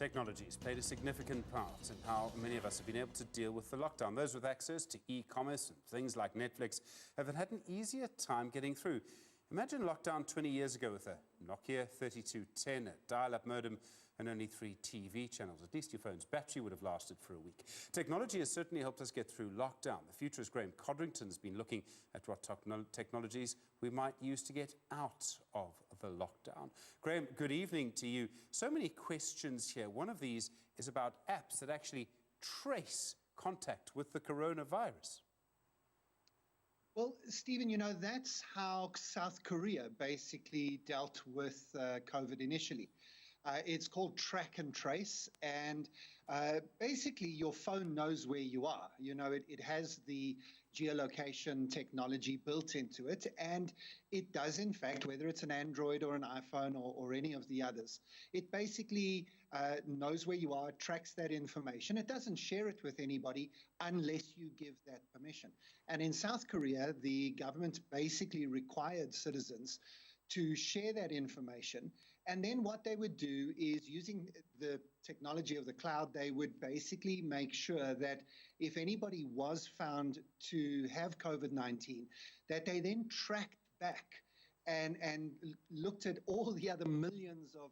Technology has played a significant part in how many of us have been able to deal with the lockdown. Those with access to e-commerce and things like Netflix have had an easier time getting through. Imagine lockdown 20 years ago with a Nokia 3210, a dial-up modem, and only 3 TV channels. At least your phone's battery would have lasted for a week. Technology has certainly helped us get through lockdown. The futurist Graeme Codrington's been looking at what technologies we might use to get out of the lockdown. Graeme, good evening to you. So many questions here. One of these is about apps that actually trace contact with the coronavirus. Well, Stephen, you know, that's how South Korea basically dealt with COVID initially. It's called track and trace, and basically your phone knows where you are. You know, it has the geolocation technology built into it, and it does, in fact, whether it's an Android or an iPhone or any of the others, it basically knows where you are, tracks that information. It doesn't share it with anybody unless you give that permission. And in South Korea, the government basically required citizens to share that information. And then what they would do is, using the technology of the cloud, they would basically make sure that if anybody was found to have COVID-19, that they then tracked back and looked at all the other millions of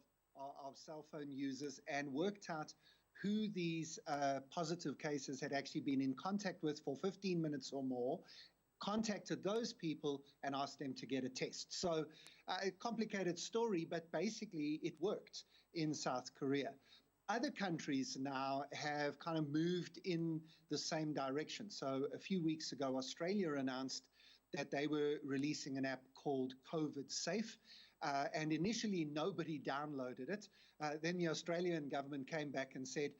cell phone users and worked out who these positive cases had actually been in contact with for 15 minutes or more, contacted those people and asked them to get a test. So a complicated story, but basically it worked in South Korea. Other countries now have kind of moved in the same direction. So a few weeks ago, Australia announced that they were releasing an app called COVID Safe. And initially, nobody downloaded it. Then the Australian government came back and said,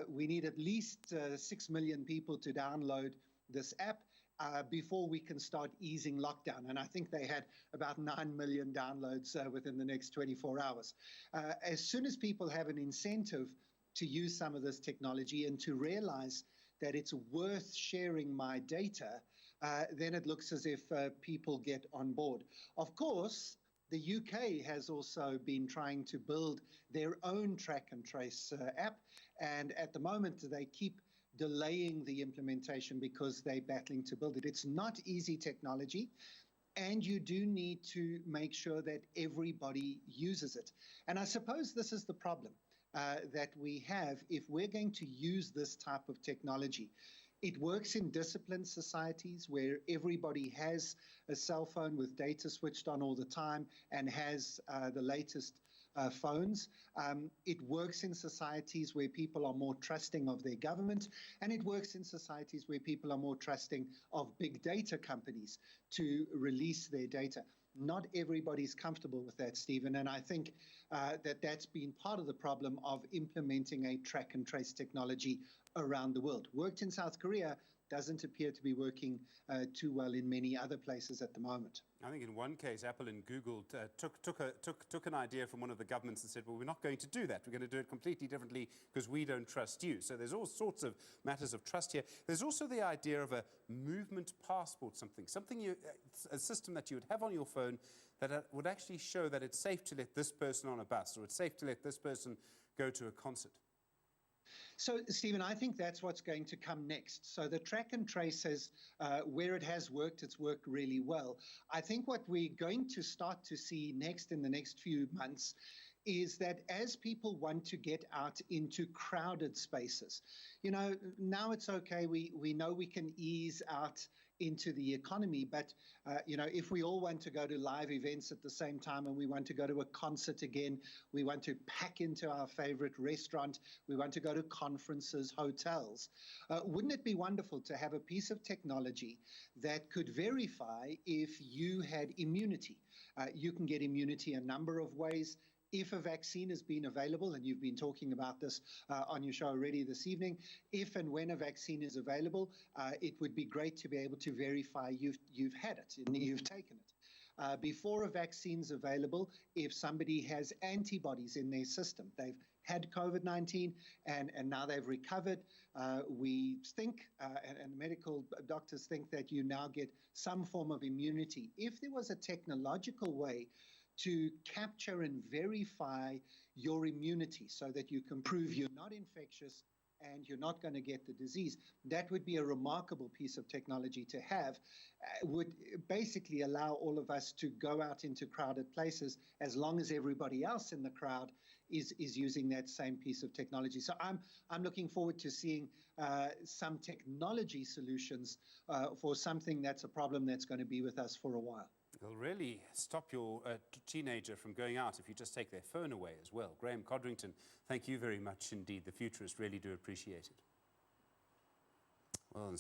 we need at least 6 million people to download this app before we can start easing lockdown. And I think they had about 9 million downloads within the next 24 hours. As soon as people have an incentive to use some of this technology and to realize that it's worth sharing my data, then it looks as if people get on board. Of course, the UK has also been trying to build their own track and trace app. And at the moment, they keep delaying the implementation because they're battling to build it. It's not easy technology, and you do need to make sure that everybody uses it. And I suppose this is the problem that we have if we're going to use this type of technology. It works in disciplined societies where everybody has a cell phone with data switched on all the time and has the latest phones. It works in societies where people are more trusting of their government, and it works in societies where people are more trusting of big data companies to release their data. Not everybody's comfortable with that, Stephen, and I think that's been part of the problem of implementing a track and trace technology around the world. Worked in South Korea, doesn't appear to be working too well in many other places at the moment. I think in one case, Apple and Google took an idea from one of the governments and said, well, we're not going to do that. We're going to do it completely differently because we don't trust you. So there's all sorts of matters of trust here. There's also the idea of a movement passport, a system that you would have on your phone that would actually show that it's safe to let this person on a bus or it's safe to let this person go to a concert. So, Stephen, I think that's what's going to come next. So the track and trace has, where it has worked, it's worked really well. I think what we're going to start to see next in the next few months is that as people want to get out into crowded spaces, you know, now it's okay, we know we can ease out into the economy, but, you know, if we all want to go to live events at the same time and we want to go to a concert again, we want to pack into our favorite restaurant, we want to go to conferences, hotels, wouldn't it be wonderful to have a piece of technology that could verify if you had immunity? You can get immunity a number of ways. If a vaccine has been available, and you've been talking about this on your show already this evening, if and when a vaccine is available, it would be great to be able to verify you've had it and you've taken it. Before a vaccine's available, if somebody has antibodies in their system, they've had COVID-19 and now they've recovered, we think, and medical doctors think that you now get some form of immunity. If there was a technological way to capture and verify your immunity so that you can prove you're not infectious and you're not going to get the disease. That would be a remarkable piece of technology to have. Would basically allow all of us to go out into crowded places as long as everybody else in the crowd is using that same piece of technology. So I'm looking forward to seeing some technology solutions for something that's a problem that's going to be with us for a while. It'll really stop your teenager from going out if you just take their phone away as well. Graeme Codrington, thank you very much indeed. The futurists really do appreciate it. Well,